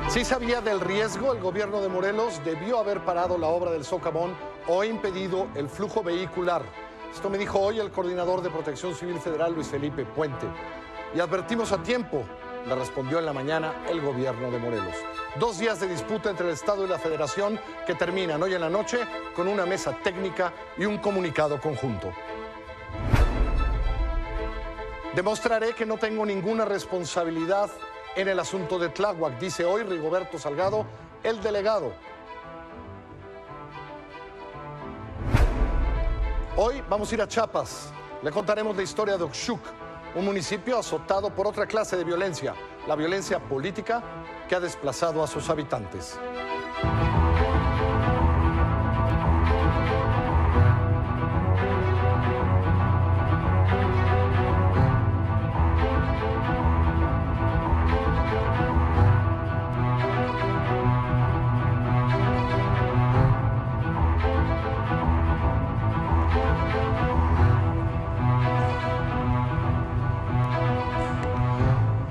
Si sabía del riesgo, el gobierno de Morelos debió haber parado la obra del socavón o impedido el flujo vehicular. Esto me dijo hoy el coordinador de Protección Civil Federal, Luis Felipe Puente. Y advertimos a tiempo, le respondió en la mañana el gobierno de Morelos. 2 días de disputa entre el Estado y la Federación que terminan hoy en la noche con una mesa técnica y un comunicado conjunto. Demostraré que no tengo ninguna responsabilidad en el asunto de Tláhuac, dice hoy Rigoberto Salgado, el delegado. Hoy vamos a ir a Chiapas. Le contaremos la historia de Oxchuc, un municipio azotado por otra clase de violencia, la violencia política que ha desplazado a sus habitantes.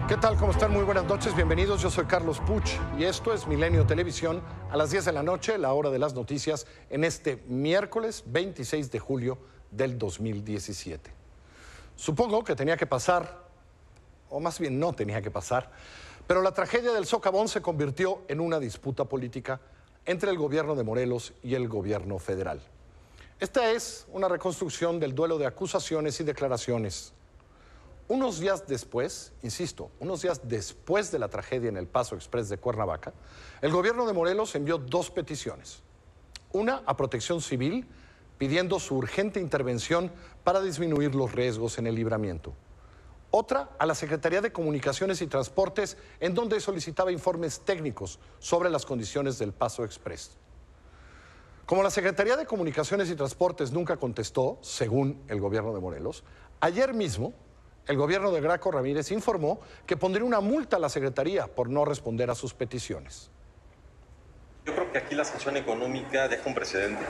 ¿Qué tal? ¿Cómo están? Muy buenas noches, bienvenidos. Yo soy Carlos Puch y esto es Milenio Televisión a las 10 de la noche, la hora de las noticias, en este miércoles 26 de julio del 2017. Supongo que tenía que pasar, o más bien no tenía que pasar, pero la tragedia del socavón se convirtió en una disputa política entre el gobierno de Morelos y el gobierno federal. Esta es una reconstrucción del duelo de acusaciones y declaraciones. Unos días después, insisto, unos días después de la tragedia en el Paso Express de Cuernavaca, el gobierno de Morelos envió 2 peticiones. Una a Protección Civil, pidiendo su urgente intervención para disminuir los riesgos en el libramiento. Otra a la Secretaría de Comunicaciones y Transportes, en donde solicitaba informes técnicos sobre las condiciones del Paso Express. Como la Secretaría de Comunicaciones y Transportes nunca contestó, según el gobierno de Morelos, ayer mismo el gobierno de Graco Ramírez informó que pondría una multa a la Secretaría por no responder a sus peticiones. Yo creo que aquí la sanción económica deja un precedente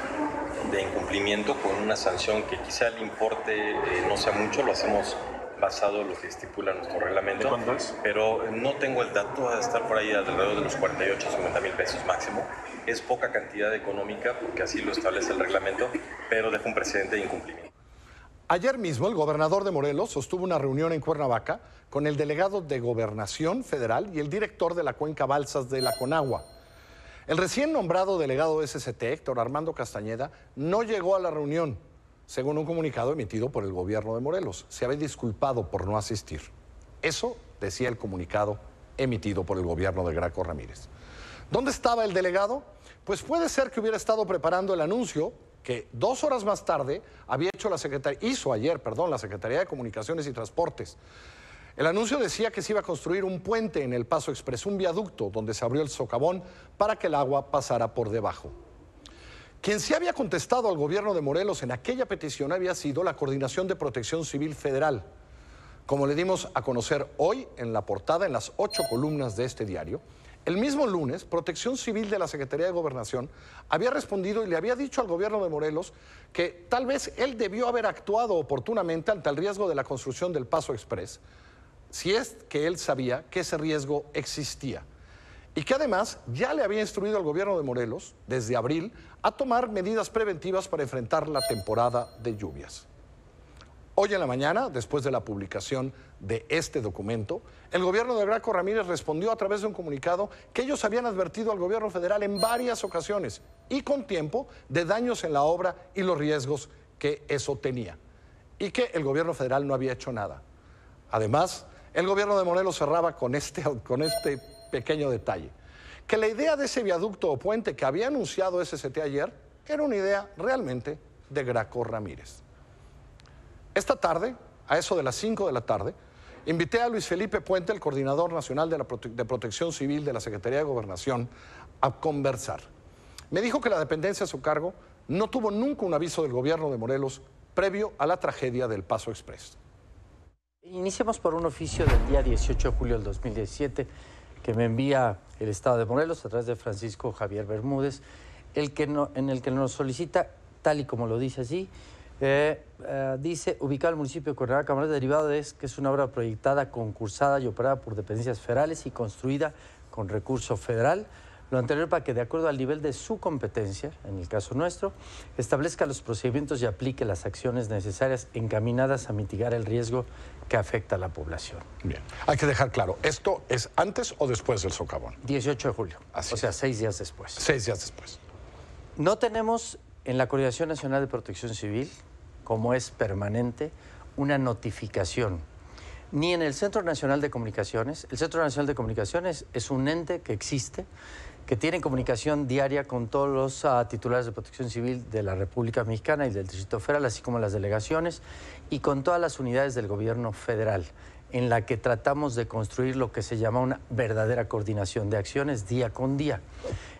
de incumplimiento con una sanción que quizá el importe no sea mucho, lo hacemos basado en lo que estipula nuestro reglamento. ¿De cuánto es? Pero no tengo el dato, a estar por ahí alrededor de los 48 o 50 mil pesos máximo. Es poca cantidad económica porque así lo establece el reglamento, pero deja un precedente de incumplimiento. Ayer mismo el gobernador de Morelos sostuvo una reunión en Cuernavaca con el delegado de Gobernación Federal y el director de la Cuenca Balsas de la Conagua. El recién nombrado delegado SCT, Héctor Armando Castañeda, no llegó a la reunión, según un comunicado emitido por el gobierno de Morelos. Se había disculpado por no asistir. Eso decía el comunicado emitido por el gobierno de Graco Ramírez. ¿Dónde estaba el delegado? Pues puede ser que hubiera estado preparando el anuncio que 2 horas más tarde hizo ayer la Secretaría de Comunicaciones y Transportes. El anuncio decía que se iba a construir un puente en el Paso Express, un viaducto donde se abrió el socavón para que el agua pasara por debajo. Quien sí había contestado al gobierno de Morelos en aquella petición había sido la Coordinación de Protección Civil Federal. Como le dimos a conocer hoy en la portada, en las 8 columnas de este diario, el mismo lunes, Protección Civil de la Secretaría de Gobernación había respondido y le había dicho al gobierno de Morelos que tal vez él debió haber actuado oportunamente ante el riesgo de la construcción del Paso Express, si es que él sabía que ese riesgo existía. Y que además ya le había instruido al gobierno de Morelos, desde abril, a tomar medidas preventivas para enfrentar la temporada de lluvias. Hoy en la mañana, después de la publicación de este documento, el gobierno de Graco Ramírez respondió a través de un comunicado que ellos habían advertido al gobierno federal en varias ocasiones y con tiempo de daños en la obra y los riesgos que eso tenía, y que el gobierno federal no había hecho nada. Además, el gobierno de Morelos cerraba con este pequeño detalle, que la idea de ese viaducto o puente que había anunciado SCT ayer era una idea realmente de Graco Ramírez. Esta tarde, a eso de las 5 de la tarde, invité a Luis Felipe Puente, el coordinador nacional de Protección Civil de la Secretaría de Gobernación, a conversar. Me dijo que la dependencia a su cargo no tuvo nunca un aviso del gobierno de Morelos previo a la tragedia del Paso Express. Iniciamos por un oficio del día 18 de julio del 2017 que me envía el Estado de Morelos a través de Francisco Javier Bermúdez, en el que nos solicita, tal y como lo dice así, Dice, ubicado en el municipio de Cuernavaca, Morelos, derivado de que es una obra proyectada, concursada y operada por dependencias federales y construida con recurso federal. Lo anterior para que, de acuerdo al nivel de su competencia, en el caso nuestro, establezca los procedimientos y aplique las acciones necesarias encaminadas a mitigar el riesgo que afecta a la población. Bien, hay que dejar claro, ¿esto es antes o después del socavón? 18 de julio, Así o sea, 6 días después. 6 días después. No tenemos en la Coordinación Nacional de Protección Civil, como es permanente, una notificación. Ni en el Centro Nacional de Comunicaciones. El Centro Nacional de Comunicaciones es un ente que existe, que tiene comunicación diaria con todos los titulares de protección civil de la República Mexicana y del Distrito Federal, así como las delegaciones, y con todas las unidades del gobierno federal, en la que tratamos de construir lo que se llama una verdadera coordinación de acciones día con día.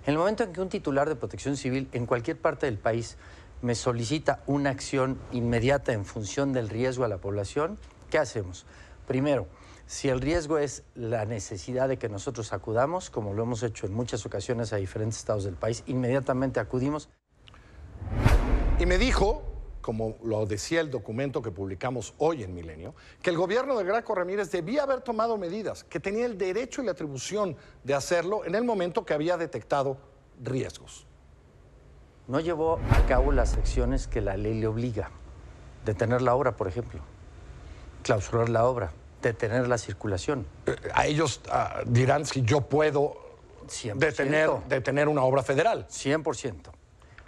En el momento en que un titular de protección civil en cualquier parte del país me solicita una acción inmediata en función del riesgo a la población, ¿qué hacemos? Primero, si el riesgo es la necesidad de que nosotros acudamos, como lo hemos hecho en muchas ocasiones a diferentes estados del país, inmediatamente acudimos. Y me dijo, como lo decía el documento que publicamos hoy en Milenio, que el gobierno de Graco Ramírez debía haber tomado medidas, que tenía el derecho y la atribución de hacerlo en el momento que había detectado riesgos. No llevó a cabo las acciones que la ley le obliga. Detener la obra, por ejemplo. Clausurar la obra. Detener la circulación. A ellos dirán si yo puedo 100%. detener una obra federal. 100%.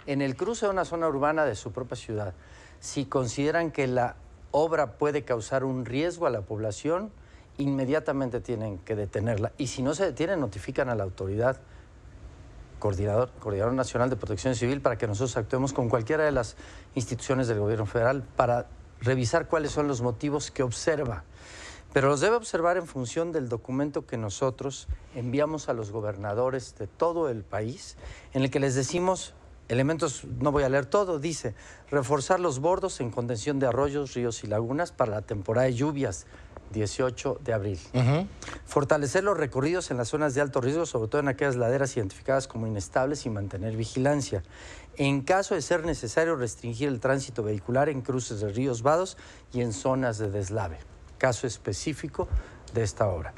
En el cruce de una zona urbana de su propia ciudad, si consideran que la obra puede causar un riesgo a la población, inmediatamente tienen que detenerla. Y si no se detiene, notifican a la autoridad Coordinador Nacional de Protección Civil para que nosotros actuemos con cualquiera de las instituciones del gobierno federal para revisar cuáles son los motivos que observa. Pero los debe observar en función del documento que nosotros enviamos a los gobernadores de todo el país, en el que les decimos elementos, no voy a leer todo, dice, reforzar los bordos en contención de arroyos, ríos y lagunas para la temporada de lluvias, 18 de abril. Fortalecer los recorridos en las zonas de alto riesgo, sobre todo en aquellas laderas identificadas como inestables, y mantener vigilancia. En caso de ser necesario, restringir el tránsito vehicular en cruces de ríos, vados y en zonas de deslave. Caso específico de esta obra.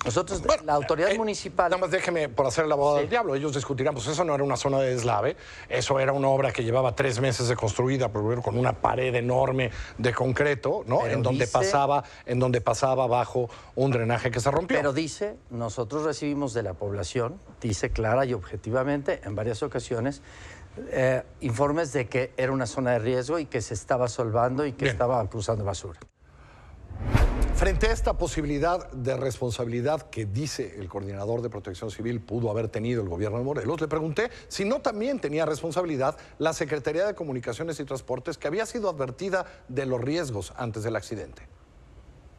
Nosotros, bueno, la autoridad municipal... Nada más déjeme, por hacer el abogado del diablo, ellos discutirán, pues eso no era una zona de deslave, eso era una obra que llevaba 3 meses de construida, primero con una pared enorme de concreto, ¿no? En donde pasaba bajo un drenaje que se rompió. Pero dice, nosotros recibimos de la población, dice clara y objetivamente, en varias ocasiones, informes de que era una zona de riesgo y que se estaba solvando y que estaba cruzando basura. Frente a esta posibilidad de responsabilidad que dice el coordinador de Protección Civil pudo haber tenido el gobierno de Morelos, le pregunté si no también tenía responsabilidad la Secretaría de Comunicaciones y Transportes, que había sido advertida de los riesgos antes del accidente.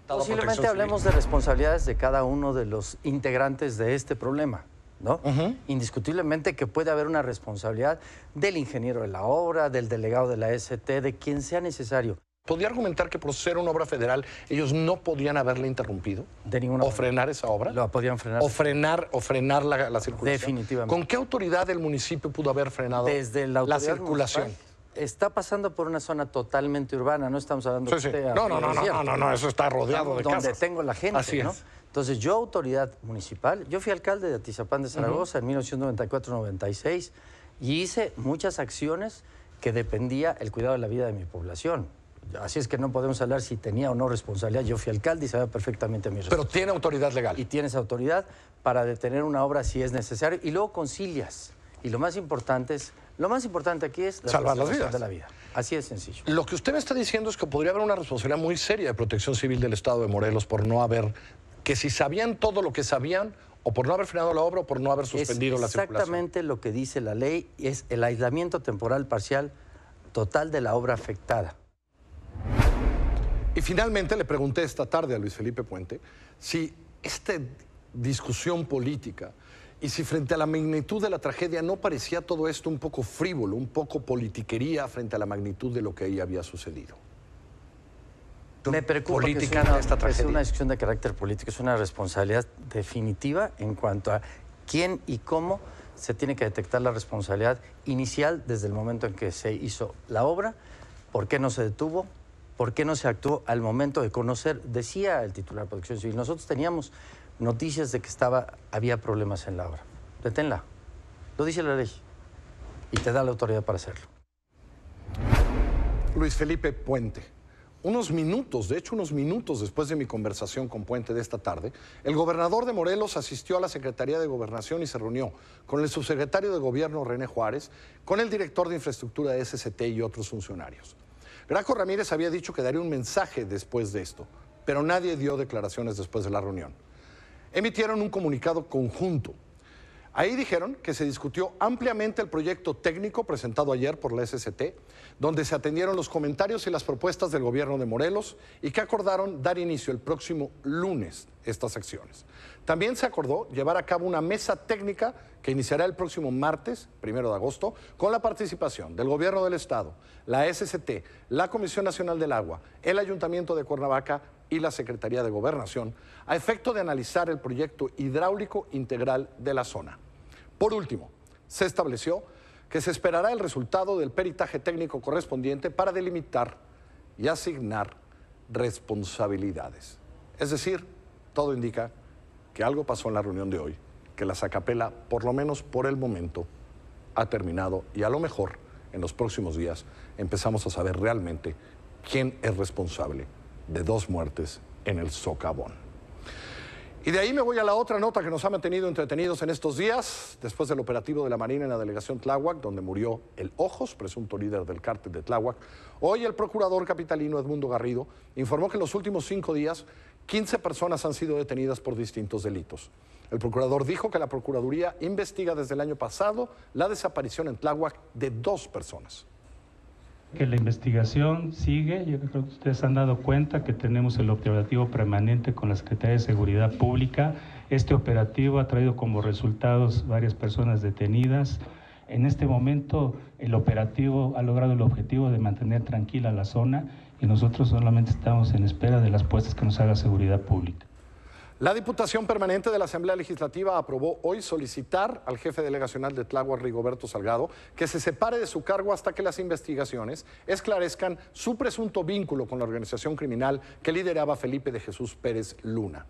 Posiblemente hablemos de responsabilidades de cada uno de los integrantes de este problema, ¿no? Indiscutiblemente que puede haber una responsabilidad del ingeniero de la obra, del delegado de la ST, de quien sea necesario. ¿Podría argumentar que por ser una obra federal ellos no podían haberla interrumpido? De ninguna manera. ¿O frenar esa obra? Lo podían frenar. ¿O frenar la circulación? Definitivamente. ¿Con qué autoridad del municipio pudo haber frenado desde la circulación? Municipal. Está pasando por una zona totalmente urbana, no estamos hablando de No, eso está rodeado de casas. Donde tengo la gente, Así ¿no? es. Entonces, yo, autoridad municipal, yo fui alcalde de Atizapán de Zaragoza en 1994-96 y hice muchas acciones que dependía el cuidado de la vida de mi población. Así es que no podemos hablar si tenía o no responsabilidad. Yo fui alcalde y sabía perfectamente mi responsabilidad. Pero tiene autoridad legal. Y tienes autoridad para detener una obra si es necesario y luego concilias. Y lo más importante aquí es la salvar las vidas de la vida. Así de sencillo. Lo que usted me está diciendo es que podría haber una responsabilidad muy seria de Protección Civil del Estado de Morelos por no haber, que si sabían todo lo que sabían, o por no haber frenado la obra o por no haber suspendido la circulación. Exactamente lo que dice la ley, es el aislamiento temporal parcial total de la obra afectada. Y finalmente le pregunté esta tarde a Luis Felipe Puente si esta discusión política y si frente a la magnitud de la tragedia no parecía todo esto un poco frívolo, un poco politiquería frente a la magnitud de lo que ahí había sucedido. Me preocupa que es una discusión de carácter político, es una responsabilidad definitiva en cuanto a quién y cómo se tiene que detectar la responsabilidad inicial desde el momento en que se hizo la obra, ¿Por qué no se detuvo? ¿Por qué no se actuó al momento de conocer? Decía el titular de Protección Civil, nosotros teníamos noticias de que había problemas en la obra. Deténla. Lo dice la ley. Y te da la autoridad para hacerlo. Luis Felipe Puente. Unos minutos después de mi conversación con Puente de esta tarde, el gobernador de Morelos asistió a la Secretaría de Gobernación y se reunió con el subsecretario de Gobierno, René Juárez, con el director de Infraestructura de SCT y otros funcionarios. Graco Ramírez había dicho que daría un mensaje después de esto, pero nadie dio declaraciones después de la reunión. Emitieron un comunicado conjunto. Ahí dijeron que se discutió ampliamente el proyecto técnico presentado ayer por la SCT, donde se atendieron los comentarios y las propuestas del gobierno de Morelos y que acordaron dar inicio el próximo lunes estas acciones. También se acordó llevar a cabo una mesa técnica que iniciará el próximo martes, 1 de agosto, con la participación del gobierno del estado, la SCT, la Comisión Nacional del Agua, el Ayuntamiento de Cuernavaca y la Secretaría de Gobernación, a efecto de analizar el proyecto hidráulico integral de la zona. Por último, se estableció que se esperará el resultado del peritaje técnico correspondiente para delimitar y asignar responsabilidades. Es decir, todo indica que algo pasó en la reunión de hoy, que la sacapela, por lo menos por el momento, ha terminado y a lo mejor en los próximos días empezamos a saber realmente quién es responsable de 2 muertes en el socavón. Y de ahí me voy a la otra nota que nos ha mantenido entretenidos en estos días, después del operativo de la Marina en la delegación Tláhuac, donde murió el Ojos, presunto líder del cártel de Tláhuac. Hoy el procurador capitalino Edmundo Garrido informó que en los últimos 5 días 15 personas han sido detenidas por distintos delitos. El procurador dijo que la Procuraduría investiga desde el año pasado la desaparición en Tláhuac de 2 personas. Que la investigación sigue. Yo creo que ustedes han dado cuenta que tenemos el operativo permanente con la Secretaría de Seguridad Pública. Este operativo ha traído como resultados varias personas detenidas. En este momento el operativo ha logrado el objetivo de mantener tranquila la zona y nosotros solamente estamos en espera de las respuestas que nos haga Seguridad Pública. La Diputación Permanente de la Asamblea Legislativa aprobó hoy solicitar al jefe delegacional de Tláhuac, Rigoberto Salgado, que se separe de su cargo hasta que las investigaciones esclarezcan su presunto vínculo con la organización criminal que lideraba Felipe de Jesús Pérez Luna.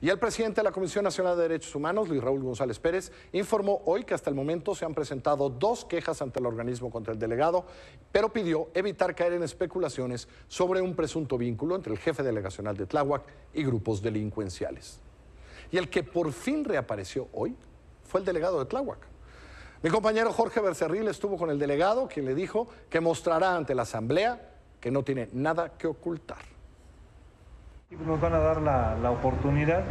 Y el presidente de la Comisión Nacional de Derechos Humanos, Luis Raúl González Pérez, informó hoy que hasta el momento se han presentado 2 quejas ante el organismo contra el delegado, pero pidió evitar caer en especulaciones sobre un presunto vínculo entre el jefe delegacional de Tláhuac y grupos delincuenciales. Y el que por fin reapareció hoy fue el delegado de Tláhuac. Mi compañero Jorge Becerril estuvo con el delegado, quien le dijo que mostrará ante la Asamblea que no tiene nada que ocultar. Nos van a dar la oportunidad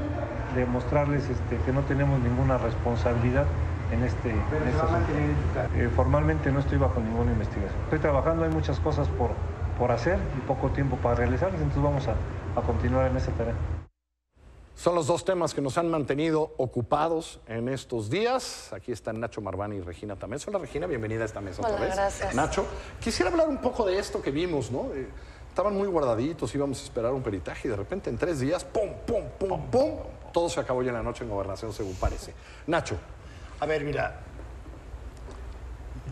de mostrarles que no tenemos ninguna responsabilidad en este asunto. Formalmente no estoy bajo ninguna investigación. Estoy trabajando, hay muchas cosas por hacer y poco tiempo para realizarlas, entonces vamos a continuar en esa tarea. Son los 2 temas que nos han mantenido ocupados en estos días. Aquí están Nacho Marván y Regina Tamés. Hola Regina, bienvenida a esta mesa otra vez. Gracias. Nacho, quisiera hablar un poco de esto que vimos, ¿no? Estaban muy guardaditos, íbamos a esperar un peritaje y de repente en 3 días, ¡pum, pum, pum, pum! Todo se acabó ya en la noche en Gobernación, según parece. Nacho. A ver, mira,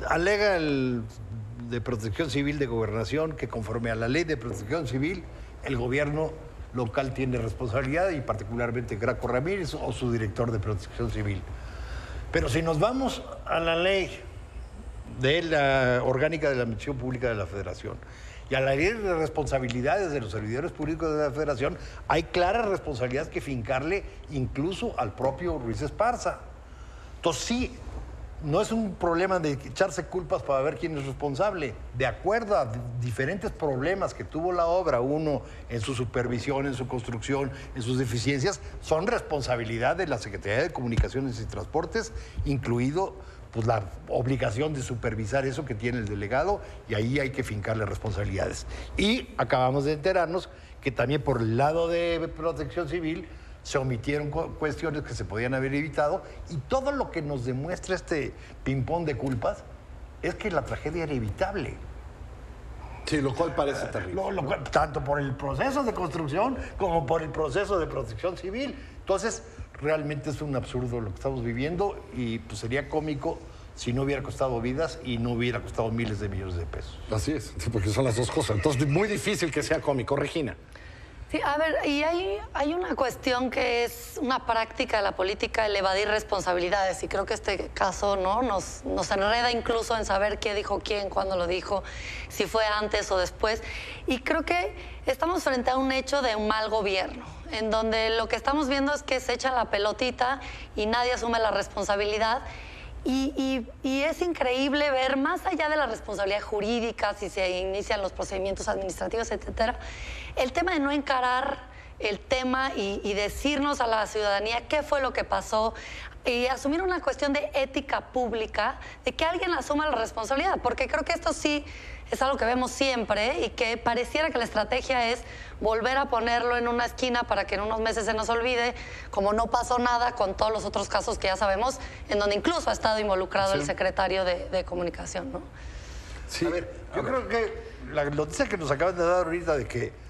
alega el de Protección Civil de Gobernación que conforme a la ley de Protección Civil, el gobierno local tiene responsabilidad y particularmente Graco Ramírez o su director de Protección Civil. Pero si nos vamos a la ley de la orgánica de la Administración Pública de la Federación y a la ley de responsabilidades de los servidores públicos de la Federación, hay clara responsabilidad que fincarle incluso al propio Ruiz Esparza. Entonces sí, no es un problema de echarse culpas para ver quién es responsable. De acuerdo a diferentes problemas que tuvo la obra, uno en su supervisión, en su construcción, en sus deficiencias, son responsabilidad de la Secretaría de Comunicaciones y Transportes, incluido pues la obligación de supervisar eso que tiene el delegado, y ahí hay que fincarle responsabilidades. Y acabamos de enterarnos que también por el lado de Protección Civil se omitieron cuestiones que se podían haber evitado, y todo lo que nos demuestra este ping-pong de culpas es que la tragedia era evitable. Sí, lo cual parece terrible. Tanto por el proceso de construcción como por el proceso de Protección Civil. Entonces, realmente es un absurdo lo que estamos viviendo y pues sería cómico si no hubiera costado vidas y no hubiera costado miles de millones de pesos. Así es, porque son las dos cosas. Entonces, muy difícil que sea cómico. Regina. Sí, a ver, y hay una cuestión que es una práctica de la política, el evadir responsabilidades, y creo que este caso, ¿no?, nos enreda incluso en saber qué dijo quién, cuándo lo dijo, si fue antes o después, y creo que estamos frente a un hecho de un mal gobierno, en donde lo que estamos viendo es que se echa la pelotita y nadie asume la responsabilidad. Y es increíble ver, más allá de la responsabilidad jurídica, si se inician los procedimientos administrativos, etcétera, el tema de no encarar el tema y decirnos a la ciudadanía qué fue lo que pasó y asumir una cuestión de ética pública, de que alguien asuma la responsabilidad, porque creo que esto sí es algo que vemos siempre y que pareciera que la estrategia es volver a ponerlo en una esquina para que en unos meses se nos olvide, como no pasó nada con todos los otros casos que ya sabemos, en donde incluso ha estado involucrado el secretario de Comunicación, ¿no? Sí. A ver, yo creo que la noticia que nos acaban de dar ahorita de que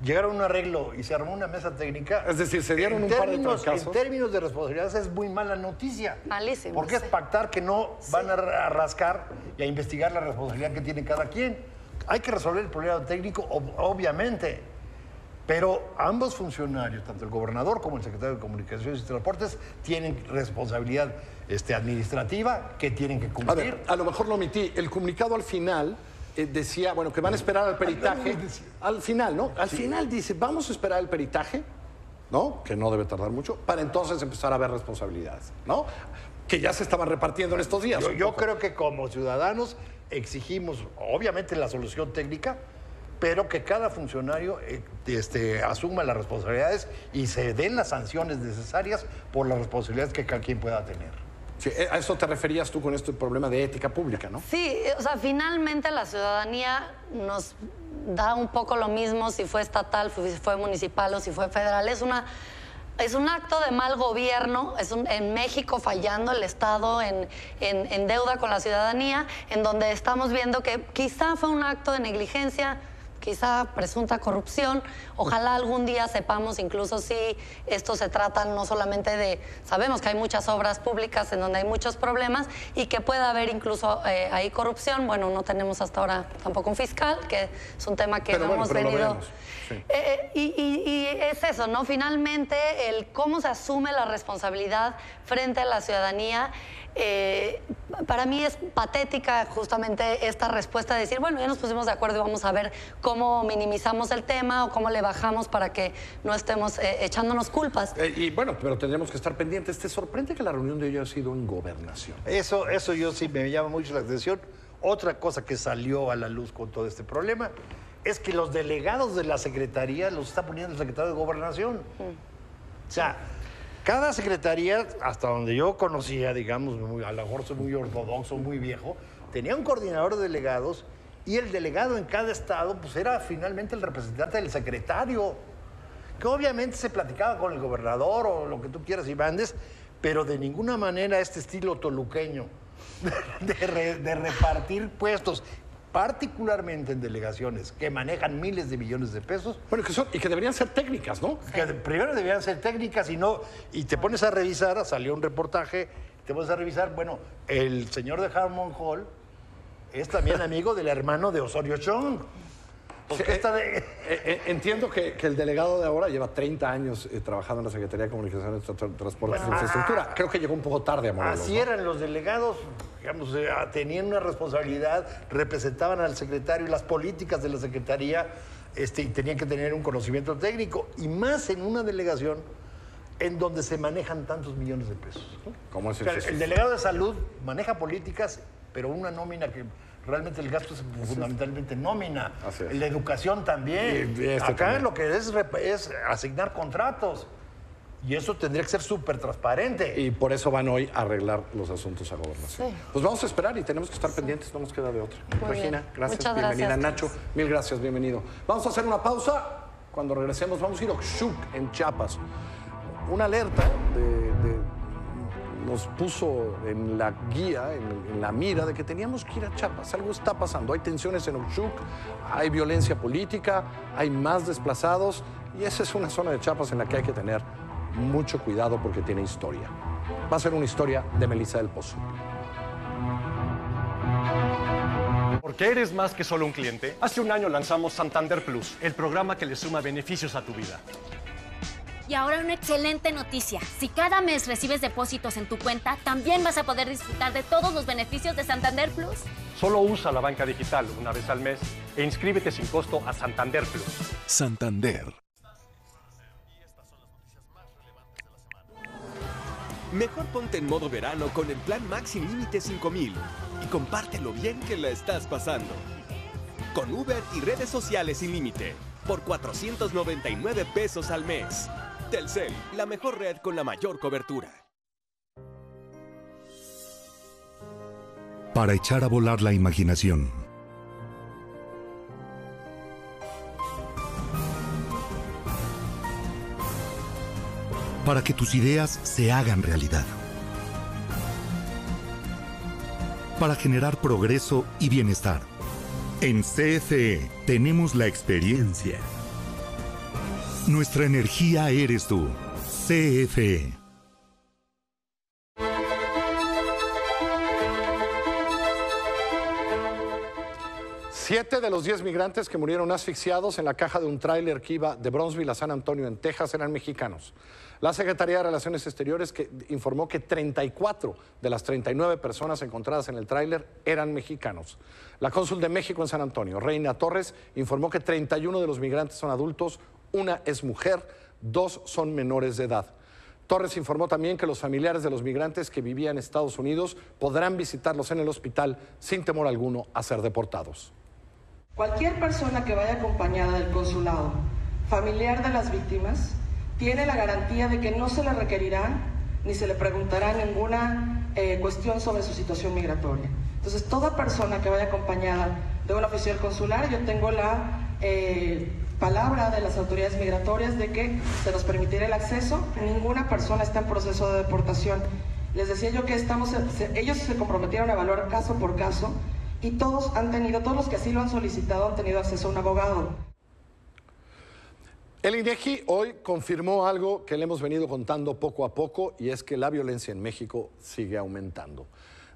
llegaron a un arreglo y se armó una mesa técnica. Es decir, se dieron un par de trancazos. En términos de responsabilidades es muy mala noticia. Malísimo. Porque es pactar que no van a rascar y a investigar la responsabilidad que tiene cada quien. Hay que resolver el problema técnico, obviamente. Pero ambos funcionarios, tanto el gobernador como el secretario de Comunicaciones y Transportes, tienen responsabilidad administrativa que tienen que cumplir. A ver, a lo mejor lo omití. El comunicado al final decía, bueno, que van a esperar al peritaje. Al final, ¿no? Al final dice, vamos a esperar el peritaje, ¿no? Que no debe tardar mucho, para entonces empezar a ver responsabilidades, ¿no? Que ya se estaban repartiendo en estos días. Yo creo que como ciudadanos exigimos, obviamente, la solución técnica, pero que cada funcionario asuma las responsabilidades y se den las sanciones necesarias por las responsabilidades que cada quien pueda tener. Sí, a eso te referías tú con este problema de ética pública, ¿no? Sí, o sea, finalmente la ciudadanía nos da un poco lo mismo si fue estatal, si fue municipal o si fue federal. Es un acto de mal gobierno, en México fallando el Estado en deuda con la ciudadanía, en donde estamos viendo que quizá fue un acto de negligencia, quizá presunta corrupción. Ojalá algún día sepamos incluso si esto se trata no solamente de... Sabemos que hay muchas obras públicas en donde hay muchos problemas y que pueda haber incluso ahí corrupción. Bueno, no tenemos hasta ahora tampoco un fiscal, que es un tema que no hemos tenido. Sí. Y es eso, ¿no? Finalmente, el cómo se asume la responsabilidad frente a la ciudadanía. Para mí es patética justamente esta respuesta de decir, bueno, ya nos pusimos de acuerdo y vamos a ver cómo minimizamos el tema o cómo le bajamos para que no estemos echándonos culpas. Y bueno, pero tendremos que estar pendientes. ¿Te sorprende que la reunión de hoy haya sido en Gobernación? Eso yo sí me llama mucho la atención. Otra cosa que salió a la luz con todo este problema es que los delegados de la Secretaría los está poniendo el secretario de Gobernación. O sea, cada secretaría, hasta donde yo conocía, digamos, a lo mejor soy muy ortodoxo, muy viejo, tenía un coordinador de delegados y el delegado en cada estado pues era finalmente el representante del secretario, que obviamente se platicaba con el gobernador o lo que tú quieras y mandes, pero de ninguna manera este estilo toluqueño de repartir puestos, particularmente en delegaciones que manejan miles de millones de pesos. Bueno, y que deberían ser técnicas, ¿no? Que primero deberían ser técnicas y te pones a revisar, salió un reportaje, te pones a revisar, bueno, el señor de Harmon Hall es también amigo del hermano de Osorio Chong. Sí, entiendo que el delegado de ahora lleva 30 años trabajando en la Secretaría de Comunicaciones, Transportes y Infraestructura. Creo que llegó un poco tarde a Morelos. Así eran los delegados, digamos, tenían una responsabilidad, representaban al secretario y las políticas de la Secretaría y tenían que tener un conocimiento técnico, y más en una delegación en donde se manejan tantos millones de pesos. ¿Cómo es eso? El delegado de salud maneja políticas, pero una nómina que... Realmente el gasto es fundamentalmente nómina. El de educación también. Acá también. Lo que es asignar contratos. Y eso tendría que ser súper transparente. Y por eso van hoy a arreglar los asuntos a Gobernación. Sí. Pues vamos a esperar y tenemos que estar pendientes, no nos queda de otra. Regina, gracias. Muchas bienvenida. Gracias. Nacho, mil gracias, bienvenido. Vamos a hacer una pausa. Cuando regresemos vamos a ir a Oxuc, en Chiapas. Una alerta nos puso en la guía, en la mira de que teníamos que ir a Chiapas. Algo está pasando. Hay tensiones en Oxuc, hay violencia política, hay más desplazados y esa es una zona de Chiapas en la que hay que tener mucho cuidado porque tiene historia. Va a ser una historia de Melissa del Pozo. Porque eres más que solo un cliente. Hace un año lanzamos Santander Plus, el programa que le suma beneficios a tu vida. Y ahora una excelente noticia. Si cada mes recibes depósitos en tu cuenta, también vas a poder disfrutar de todos los beneficios de Santander Plus. Solo usa la banca digital una vez al mes e inscríbete sin costo a Santander Plus. Santander. Mejor ponte en modo verano con el plan Max sin límite 5000 y comparte lo bien que la estás pasando. Con Uber y redes sociales sin límite por 499 pesos al mes. Telcel, la mejor red con la mayor cobertura. Para echar a volar la imaginación. Para que tus ideas se hagan realidad. Para generar progreso y bienestar. En CFE tenemos la experiencia. Nuestra energía eres tú. CFE. Siete de los 10 migrantes que murieron asfixiados en la caja de un tráiler que iba de Brownsville a San Antonio, en Texas, eran mexicanos. La Secretaría de Relaciones Exteriores informó que 34 de las 39 personas encontradas en el tráiler eran mexicanos. La cónsul de México en San Antonio, Reina Torres, informó que 31 de los migrantes son adultos, una es mujer, 2 son menores de edad. Torres informó también que los familiares de los migrantes que vivían en Estados Unidos podrán visitarlos en el hospital sin temor alguno a ser deportados. Cualquier persona que vaya acompañada del consulado, familiar de las víctimas, tiene la garantía de que no se le requerirá ni se le preguntará ninguna cuestión sobre su situación migratoria. Entonces, toda persona que vaya acompañada de un oficial consular, yo tengo la palabra de las autoridades migratorias de que se nos permitirá el acceso. Ninguna persona está en proceso de deportación. Les decía yo que ellos se comprometieron a evaluar caso por caso y todos los que así lo han solicitado han tenido acceso a un abogado. El INEGI hoy confirmó algo que le hemos venido contando poco a poco, y es que la violencia en México sigue aumentando.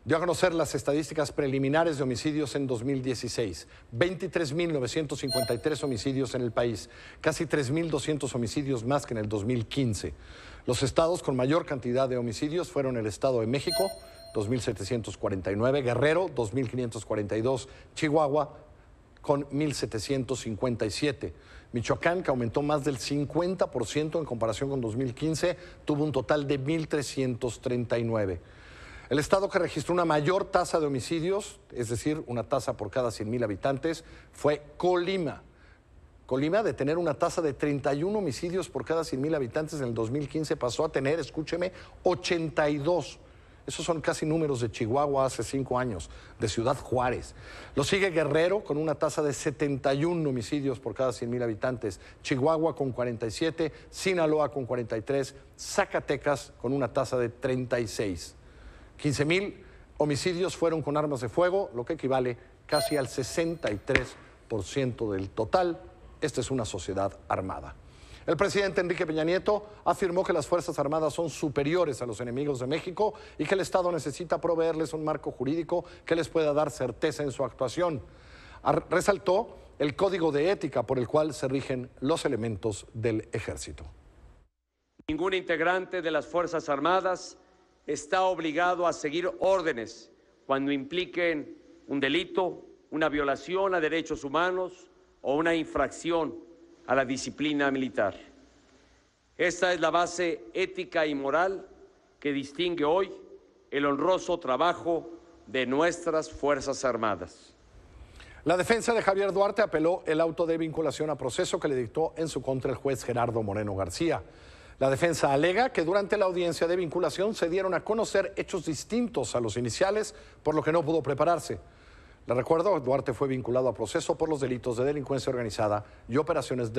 Dio a conocer las estadísticas preliminares de homicidios en 2016. 23.953 homicidios en el país, casi 3.200 homicidios más que en el 2015. Los estados con mayor cantidad de homicidios fueron el Estado de México, 2.749, Guerrero, 2.542, Chihuahua, con 1.757. Michoacán, que aumentó más del 50% en comparación con 2015, tuvo un total de 1.339. El estado que registró una mayor tasa de homicidios, es decir, una tasa por cada 100,000 habitantes, fue Colima. Colima, de tener una tasa de 31 homicidios por cada 100,000 habitantes en el 2015, pasó a tener, escúcheme, 82. Esos son casi números de Chihuahua hace 5 años, de Ciudad Juárez. Lo sigue Guerrero con una tasa de 71 homicidios por cada 100,000 habitantes, Chihuahua con 47, Sinaloa con 43, Zacatecas con una tasa de 36. 15,000 homicidios fueron con armas de fuego, lo que equivale casi al 63% del total. Esta es una sociedad armada. El presidente Enrique Peña Nieto afirmó que las Fuerzas Armadas son superiores a los enemigos de México y que el Estado necesita proveerles un marco jurídico que les pueda dar certeza en su actuación. Resaltó el código de ética por el cual se rigen los elementos del Ejército. Ningún integrante de las Fuerzas Armadas está obligado a seguir órdenes cuando impliquen un delito, una violación a derechos humanos o una infracción a la disciplina militar. Esta es la base ética y moral que distingue hoy el honroso trabajo de nuestras Fuerzas Armadas. La defensa de Javier Duarte apeló el auto de vinculación a proceso que le dictó en su contra el juez Gerardo Moreno García. La defensa alega que durante la audiencia de vinculación se dieron a conocer hechos distintos a los iniciales, por lo que no pudo prepararse. Le recuerdo, Duarte fue vinculado a proceso por los delitos de delincuencia organizada y operaciones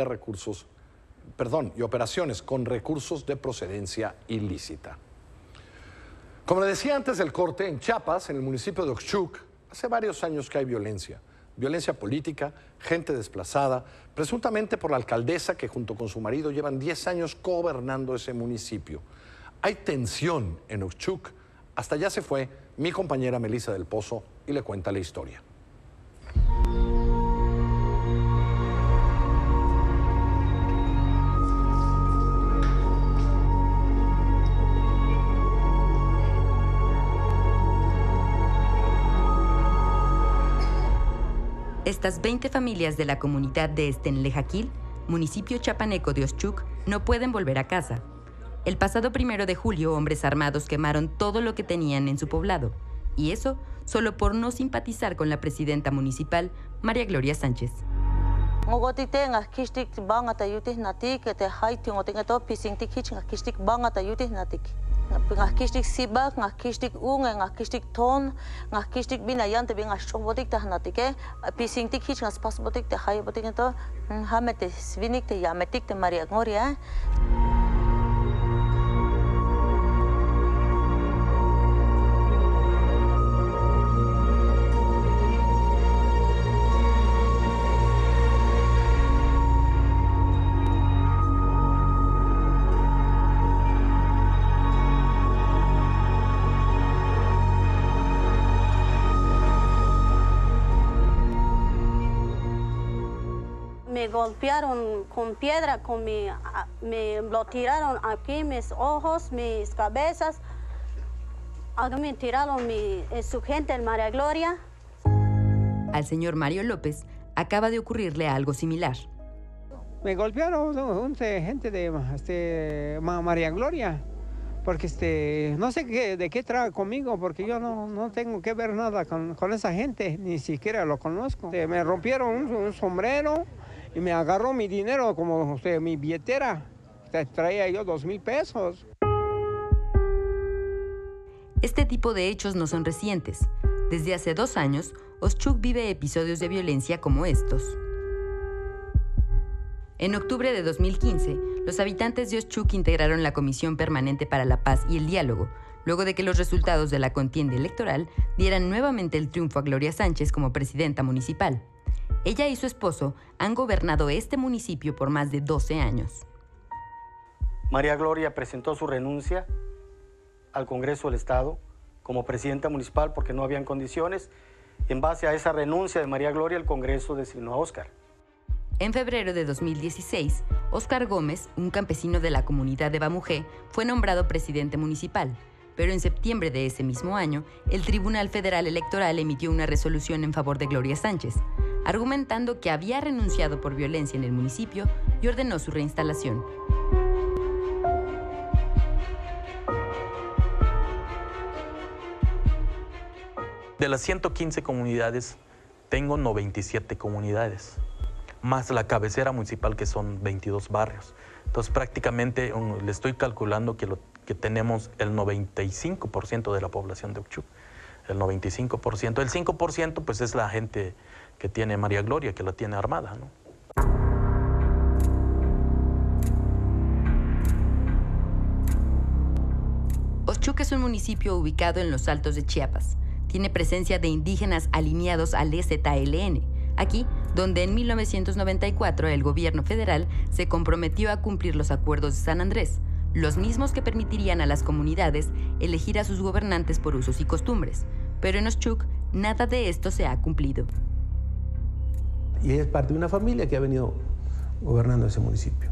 con recursos de procedencia ilícita. Como le decía antes del corte, en Chiapas, en el municipio de Oxchuc, hace varios años que hay violencia política, gente desplazada, presuntamente por la alcaldesa que junto con su marido llevan 10 años gobernando ese municipio. Hay tensión en Oxchuc. Hasta allá se fue mi compañera Melissa del Pozo y le cuenta la historia. Estas 20 familias de la comunidad de Estenlejaquil, municipio chapaneco de Oshchuk, no pueden volver a casa. El pasado 1 de julio, hombres armados quemaron todo lo que tenían en su poblado. Y eso solo por no simpatizar con la presidenta municipal, María Gloria Sánchez. Ngakishtik sibak, ngakishtik unge, ngakishtik ton, ngakishtik binayan te binga shombotik te hanatike, pisingtik hich ngas pasbotik te hayabotik to, hamete svinik te yametik te Maria Gloria. Me golpearon con piedra, me lo tiraron aquí, mis ojos, mis cabezas. Aquí me tiraron su gente en María Gloria. Al señor Mario López acaba de ocurrirle algo similar. Me golpearon gente de María Gloria, porque no sé de qué trae conmigo, porque yo no tengo que ver nada con esa gente, ni siquiera lo conozco. Me rompieron un sombrero y me agarró mi dinero, como mi billetera. Traía yo 2,000 pesos. Este tipo de hechos no son recientes. Desde hace 2 años, Oshchuk vive episodios de violencia como estos. En octubre de 2015, los habitantes de Oshchuk integraron la Comisión Permanente para la Paz y el Diálogo, luego de que los resultados de la contienda electoral dieran nuevamente el triunfo a Gloria Sánchez como presidenta municipal. Ella y su esposo han gobernado este municipio por más de 12 años. María Gloria presentó su renuncia al Congreso del Estado como presidenta municipal porque no habían condiciones. En base a esa renuncia de María Gloria, el Congreso designó a Óscar. En febrero de 2016, Óscar Gómez, un campesino de la comunidad de Bamujé, fue nombrado presidente municipal. Pero en septiembre de ese mismo año, el Tribunal Federal Electoral emitió una resolución en favor de Gloria Sánchez, argumentando que había renunciado por violencia en el municipio y ordenó su reinstalación. De las 115 comunidades, tengo 97 comunidades, más la cabecera municipal, que son 22 barrios. Entonces, prácticamente le estoy calculando que tenemos el 95% de la población de Oshchuk. El 95%. El 5% pues es la gente que tiene María Gloria, que la tiene armada, ¿no? Oshchuk es un municipio ubicado en los Altos de Chiapas. Tiene presencia de indígenas alineados al EZLN. Aquí, donde en 1994 el gobierno federal se comprometió a cumplir los acuerdos de San Andrés, los mismos que permitirían a las comunidades elegir a sus gobernantes por usos y costumbres. Pero en Oshchuk, nada de esto se ha cumplido. Y ella es parte de una familia que ha venido gobernando ese municipio.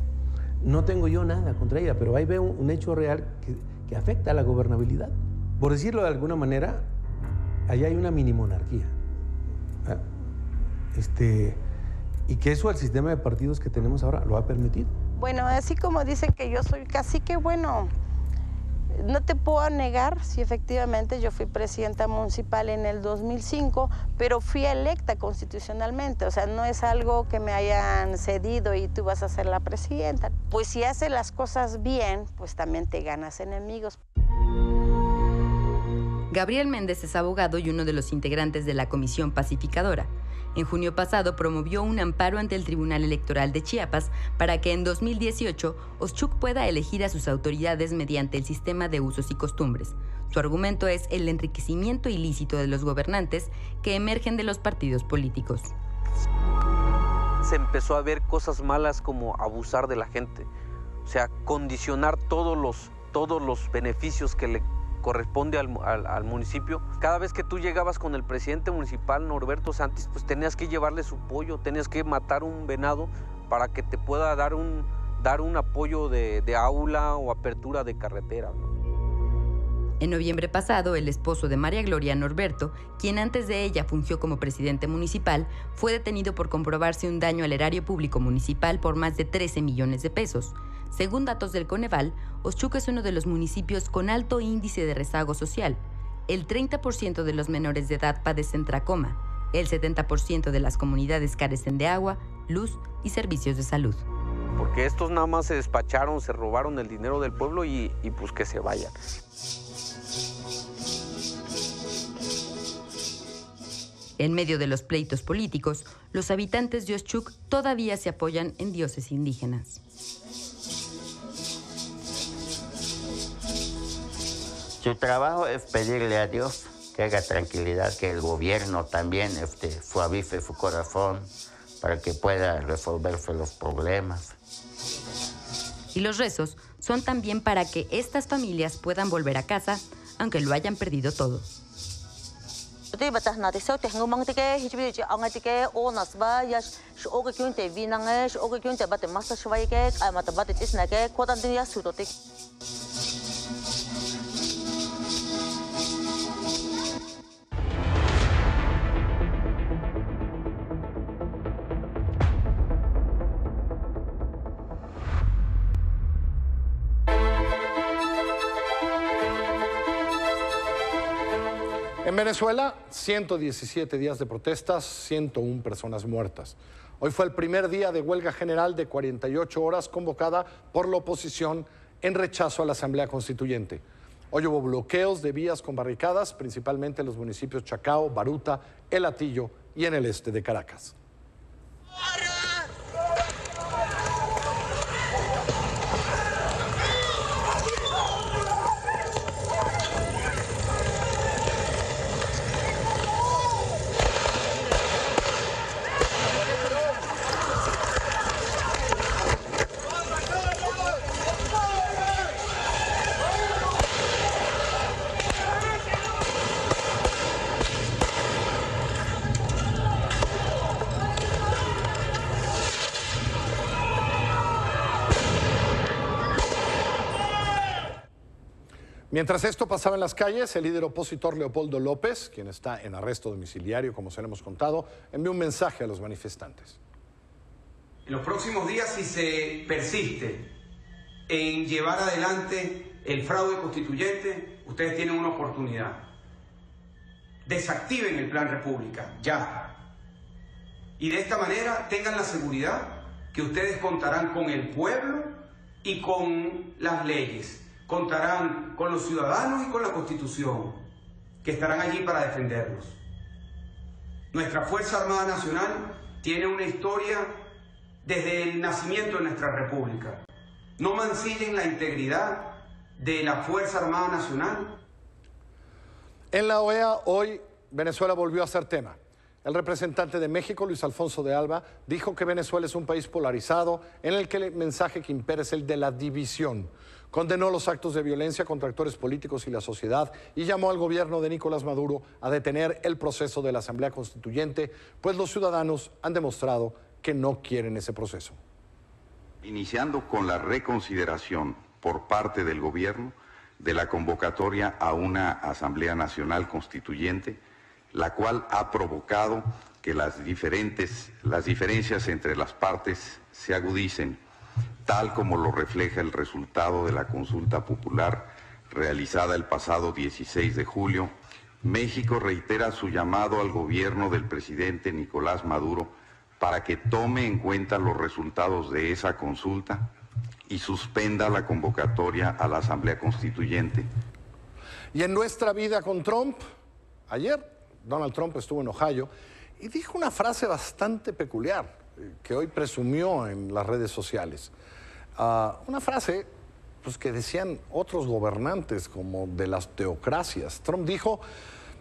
No tengo yo nada contra ella, pero ahí veo un hecho real que afecta a la gobernabilidad. Por decirlo de alguna manera, allá hay una mini monarquía. Y que eso el sistema de partidos que tenemos ahora lo ha permitido. Bueno, así como dicen que yo soy cacique, bueno, no te puedo negar si efectivamente yo fui presidenta municipal en el 2005, pero fui electa constitucionalmente, o sea, no es algo que me hayan cedido y tú vas a ser la presidenta. Pues si haces las cosas bien, pues también te ganas enemigos. Gabriel Méndez es abogado y uno de los integrantes de la Comisión Pacificadora. En junio pasado promovió un amparo ante el Tribunal Electoral de Chiapas para que en 2018 Oshchuk pueda elegir a sus autoridades mediante el sistema de usos y costumbres. Su argumento es el enriquecimiento ilícito de los gobernantes que emergen de los partidos políticos. Se empezó a ver cosas malas como abusar de la gente, o sea, condicionar todos los beneficios que le corresponde al municipio. Cada vez que tú llegabas con el presidente municipal, Norberto Santis, pues tenías que llevarle su pollo, tenías que matar un venado para que te pueda dar un apoyo de aula o apertura de carretera, ¿no? En noviembre pasado, el esposo de María Gloria, Norberto, quien antes de ella fungió como presidente municipal, fue detenido por comprobarse un daño al erario público municipal por más de 13 millones de pesos. Según datos del Coneval, Oxchuca es uno de los municipios con alto índice de rezago social. El 30% de los menores de edad padecen tracoma. El 70% de las comunidades carecen de agua, luz y servicios de salud. Porque estos nada más se despacharon, se robaron el dinero del pueblo y pues que se vayan. En medio de los pleitos políticos, los habitantes de Oxchuc todavía se apoyan en dioses indígenas. Su trabajo es pedirle a Dios que haga tranquilidad, que el gobierno también suavice su corazón para que pueda resolverse los problemas. Y los rezos son también para que estas familias puedan volver a casa, aunque lo hayan perdido todo. En Venezuela, 117 días de protestas, 101 personas muertas. Hoy fue el primer día de huelga general de 48 horas convocada por la oposición en rechazo a la Asamblea Constituyente. Hoy hubo bloqueos de vías con barricadas, principalmente en los municipios Chacao, Baruta, El Hatillo y en el este de Caracas. Mientras esto pasaba en las calles, el líder opositor Leopoldo López, quien está en arresto domiciliario, como se lo hemos contado, envió un mensaje a los manifestantes. En los próximos días, si se persiste en llevar adelante el fraude constituyente, ustedes tienen una oportunidad. Desactiven el Plan República, ya. Y de esta manera tengan la seguridad que ustedes contarán con el pueblo y con las leyes. Contarán con los ciudadanos y con la Constitución, que estarán allí para defenderlos. Nuestra Fuerza Armada Nacional tiene una historia desde el nacimiento de nuestra República. No mancillen la integridad de la Fuerza Armada Nacional. En la OEA, hoy Venezuela volvió a ser tema. El representante de México, Luis Alfonso de Alba, dijo que Venezuela es un país polarizado en el que el mensaje que impera es el de la división. Condenó los actos de violencia contra actores políticos y la sociedad y llamó al gobierno de Nicolás Maduro a detener el proceso de la Asamblea Constituyente, pues los ciudadanos han demostrado que no quieren ese proceso. Iniciando con la reconsideración por parte del gobierno de la convocatoria a una Asamblea Nacional Constituyente, la cual ha provocado que las diferencias entre las partes se agudicen, tal como lo refleja el resultado de la consulta popular realizada el pasado 16 de julio. México reitera su llamado al gobierno del presidente Nicolás Maduro para que tome en cuenta los resultados de esa consulta y suspenda la convocatoria a la Asamblea Constituyente. Y en nuestra vida con Trump, ayer Donald Trump estuvo en Ohio y dijo una frase bastante peculiar que hoy presumió en las redes sociales. Una frase pues, que decían otros gobernantes como de las teocracias. Trump dijo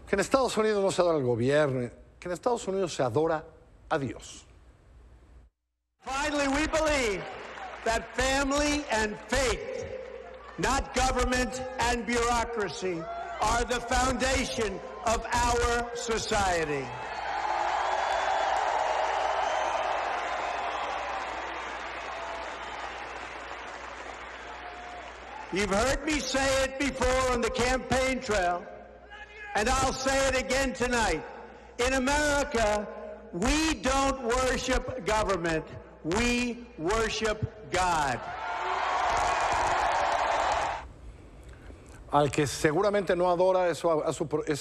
que en Estados Unidos no se adora al gobierno, que en Estados Unidos se adora a Dios. Finally, we believe that family and faith, not government and bureaucracy, are the foundation of our society. You've heard me say it before on the campaign trail, and I'll say it again tonight. In America, we don't worship government, we worship God. Al que seguramente no adora es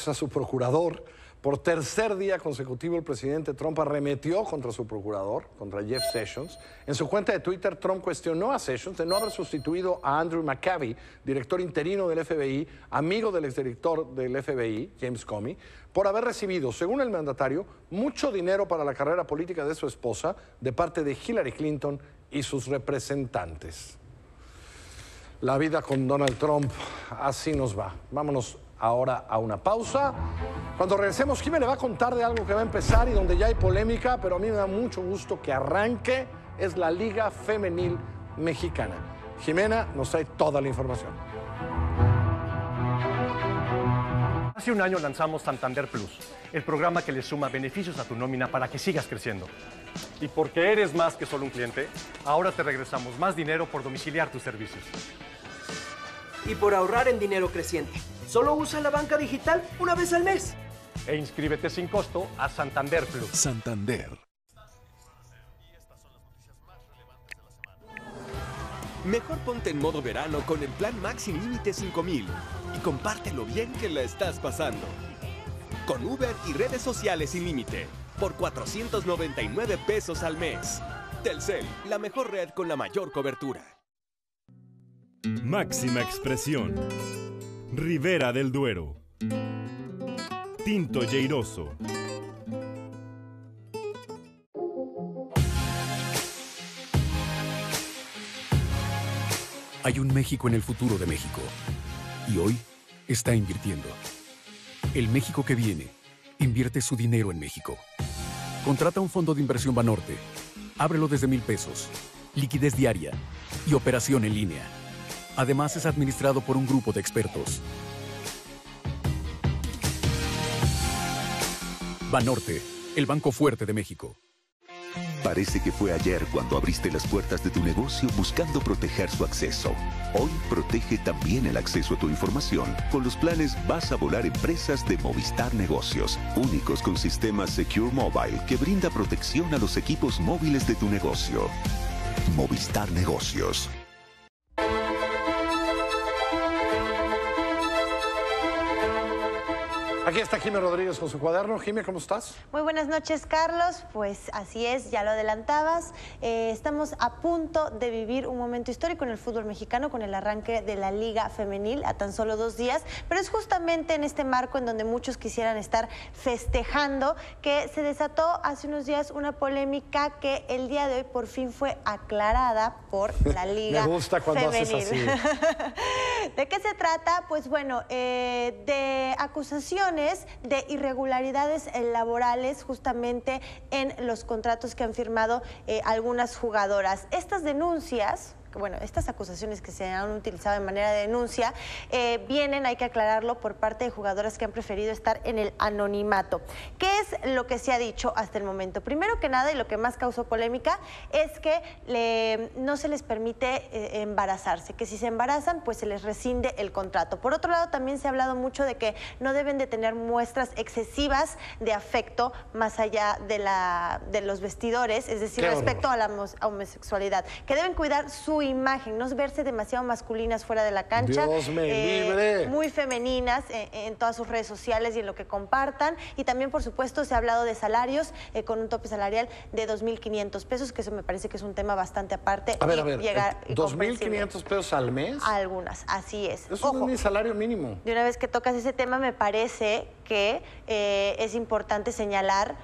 a su procurador. Por tercer día consecutivo, el presidente Trump arremetió contra su procurador, contra Jeff Sessions. En su cuenta de Twitter, Trump cuestionó a Sessions de no haber sustituido a Andrew McCabe, director interino del FBI, amigo del exdirector del FBI, James Comey, por haber recibido, según el mandatario, mucho dinero para la carrera política de su esposa de parte de Hillary Clinton y sus representantes. La vida con Donald Trump, así nos va. Vámonos ahora a una pausa. Cuando regresemos, Jimé le va a contar de algo que va a empezar y donde ya hay polémica, pero a mí me da mucho gusto que arranque. Es la Liga Femenil Mexicana. Jimena nos trae toda la información. Hace un año lanzamos Santander Plus, el programa que le suma beneficios a tu nómina para que sigas creciendo. Y porque eres más que solo un cliente, ahora te regresamos más dinero por domiciliar tus servicios. Y por ahorrar en dinero creciente. Solo usa la banca digital una vez al mes. E inscríbete sin costo a Santander Plus. Santander. Mejor ponte en modo verano con el plan Max sin límite 5000 y comparte lo bien que la estás pasando. Con Uber y redes sociales sin límite por 499 pesos al mes. Telcel, la mejor red con la mayor cobertura. Máxima expresión. Ribera del Duero. Tinto Lleiroso. Hay un México en el futuro de México. Y hoy está invirtiendo. El México que viene invierte su dinero en México. Contrata un fondo de inversión Banorte. Ábrelo desde 1,000 pesos. Liquidez diaria y operación en línea. Además, es administrado por un grupo de expertos. Banorte, el banco fuerte de México. Parece que fue ayer cuando abriste las puertas de tu negocio buscando proteger su acceso. Hoy protege también el acceso a tu información con los planes Vas a Volar Empresas de Movistar Negocios, únicos con sistema Secure Mobile que brinda protección a los equipos móviles de tu negocio. Movistar Negocios. Aquí está Jimé Rodríguez con su cuaderno. Jimé, ¿cómo estás? Muy buenas noches, Carlos. Pues así es, ya lo adelantabas. Estamos a punto de vivir un momento histórico en el fútbol mexicano con el arranque de la Liga Femenil a tan solo 2 días, pero es justamente en este marco en donde muchos quisieran estar festejando que se desató hace unos días una polémica que el día de hoy por fin fue aclarada por la Liga Me gusta cuando Femenil. haces así. ¿De qué se trata? Pues bueno, de acusaciones de irregularidades laborales justamente en los contratos que han firmado algunas jugadoras. Estas denuncias, bueno, estas acusaciones que se han utilizado de manera de denuncia vienen, hay que aclararlo, por parte de jugadoras que han preferido estar en el anonimato. ¿Qué es lo que se ha dicho hasta el momento? Primero que nada, y lo que más causó polémica, es que no se les permite embarazarse, que si se embarazan, pues se les rescinde el contrato. Por otro lado, también se ha hablado mucho de que no deben de tener muestras excesivas de afecto más allá de los vestidores, es decir, respecto a la homosexualidad, que deben cuidar su imagen, no verse demasiado masculinas fuera de la cancha. Dios me libre. Muy femeninas en todas sus redes sociales y en lo que compartan. Y también, por supuesto, se ha hablado de salarios con un tope salarial de 2,500 pesos, que eso me parece que es un tema bastante aparte. A ver, ¿2,500 pesos al mes? Algunas, así es. Eso es mi salario mínimo. De una vez que tocas ese tema, me parece que es importante señalar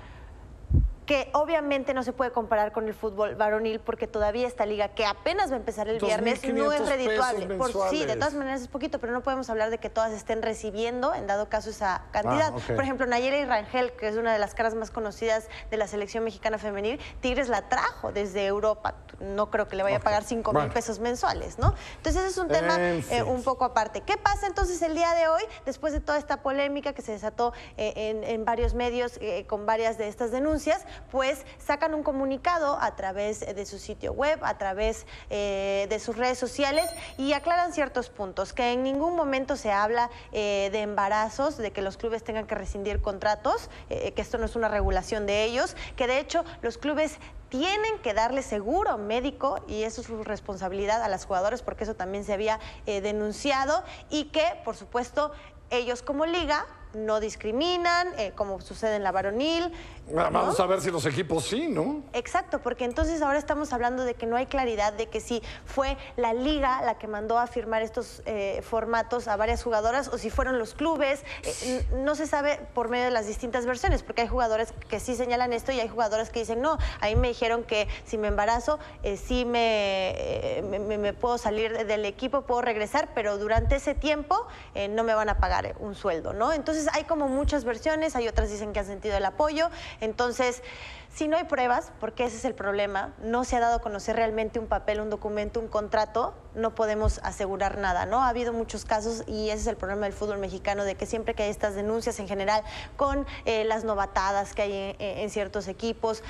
que obviamente no se puede comparar con el fútbol varonil porque todavía esta liga, que apenas va a empezar el viernes, no es redituable. Sí, de todas maneras es poquito, pero no podemos hablar de que todas estén recibiendo, en dado caso, esa cantidad. Okay. Por ejemplo, Nayeli Rangel, que es una de las caras más conocidas de la selección mexicana femenil, Tigres la trajo desde Europa. No creo que le vaya a pagar 5,000 pesos mensuales, ¿no? Entonces es un tema un poco aparte. ¿Qué pasa entonces el día de hoy, después de toda esta polémica que se desató en varios medios con varias de estas denuncias? pues sacan un comunicado a través de su sitio web, a través de sus redes sociales y aclaran ciertos puntos, que en ningún momento se habla de embarazos, de que los clubes tengan que rescindir contratos, que esto no es una regulación de ellos, que de hecho los clubes tienen que darle seguro médico y eso es su responsabilidad a las jugadoras porque eso también se había denunciado y que, por supuesto, ellos como liga no discriminan, como sucede en la varonil. Vamos a ver si los equipos sí, ¿no? Exacto, porque entonces ahora estamos hablando de que no hay claridad de que si fue la liga la que mandó a firmar estos formatos a varias jugadoras o si fueron los clubes. No se sabe por medio de las distintas versiones, porque hay jugadores que sí señalan esto y hay jugadoras que dicen, no, a mí me dijeron que si me embarazo, sí me puedo salir del equipo, puedo regresar, pero durante ese tiempo no me van a pagar un sueldo, ¿no? Entonces hay como muchas versiones, hay otras dicen que han sentido el apoyo. Entonces, si no hay pruebas, porque ese es el problema, no se ha dado a conocer realmente un papel, un documento, un contrato, no podemos asegurar nada, ¿no? Ha habido muchos casos y ese es el problema del fútbol mexicano, de que siempre que hay estas denuncias en general con las novatadas que hay en ciertos equipos,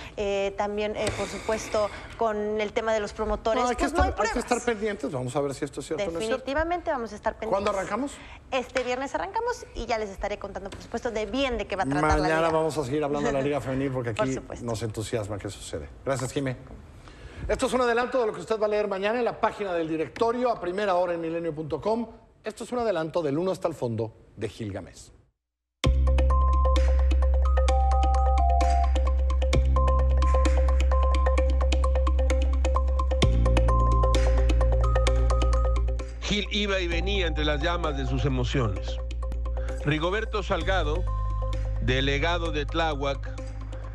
también, por supuesto, con el tema de los promotores, no hay pues no hay pruebas. Hay que estar pendientes, vamos a ver si esto es cierto o no es cierto. Definitivamente vamos a estar pendientes. ¿Cuándo arrancamos? Este viernes arrancamos y ya les estaré contando, por supuesto, de bien de qué va a tratar la liga. Mañana vamos a seguir hablando de la Liga Femenil porque aquí nos entusiasma qué sucede. Gracias, Jimé. Esto es un adelanto de lo que usted va a leer mañana en la página del directorio a primera hora en milenio.com. Esto es un adelanto del 1 hasta el fondo de Gil Gámez. Gil iba y venía entre las llamas de sus emociones. Rigoberto Salgado, delegado de Tláhuac,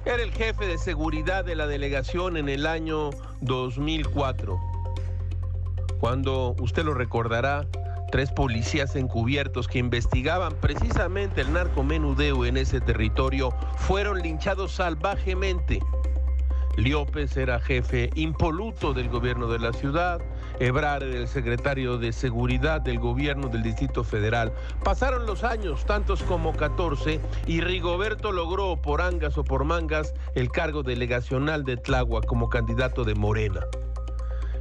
era el jefe de seguridad de la delegación en el año 2004. Cuando, usted lo recordará, 3 policías encubiertos que investigaban precisamente el narcomenudeo en ese territorio fueron linchados salvajemente. Liópez era jefe impoluto del gobierno de la ciudad, Ebrard era el secretario de Seguridad del gobierno del Distrito Federal. Pasaron los años, tantos como 14, y Rigoberto logró, por angas o por mangas, el cargo delegacional de Tláhuac como candidato de Morena.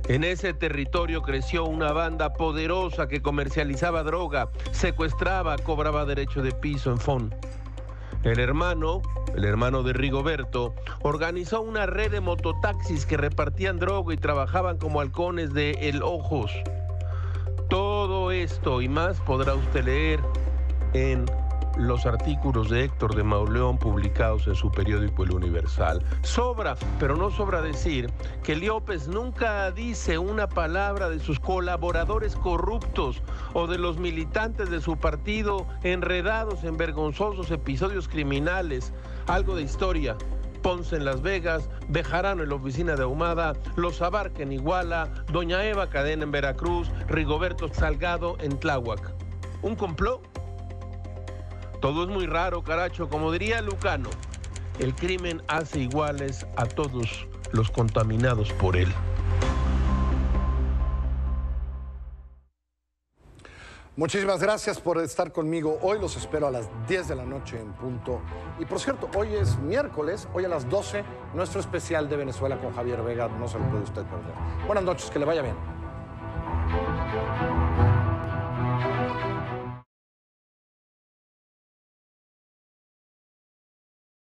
En ese territorio creció una banda poderosa que comercializaba droga, secuestraba, cobraba derecho de piso en FON. El hermano de Rigoberto, organizó una red de mototaxis que repartían droga y trabajaban como halcones de El Ojos. Todo esto y más podrá usted leer en los artículos de Héctor de Mauleón publicados en su periódico El Universal. Sobra, pero no sobra decir que Liópez nunca dice una palabra de sus colaboradores corruptos o de los militantes de su partido enredados en vergonzosos episodios criminales. Algo de historia. Ponce en Las Vegas, Bejarano en la oficina de Ahumada, Los Abarca en Iguala, Doña Eva Cadena en Veracruz, Rigoberto Salgado en Tláhuac. ¿Un complot? Todo es muy raro, caracho. Como diría Lucano, el crimen hace iguales a todos los contaminados por él. Muchísimas gracias por estar conmigo. Hoy los espero a las 10 de la noche en punto. Y por cierto, hoy es miércoles, hoy a las 12, nuestro especial de Venezuela con Javier Vega. No se lo puede usted perder. Buenas noches, que le vaya bien.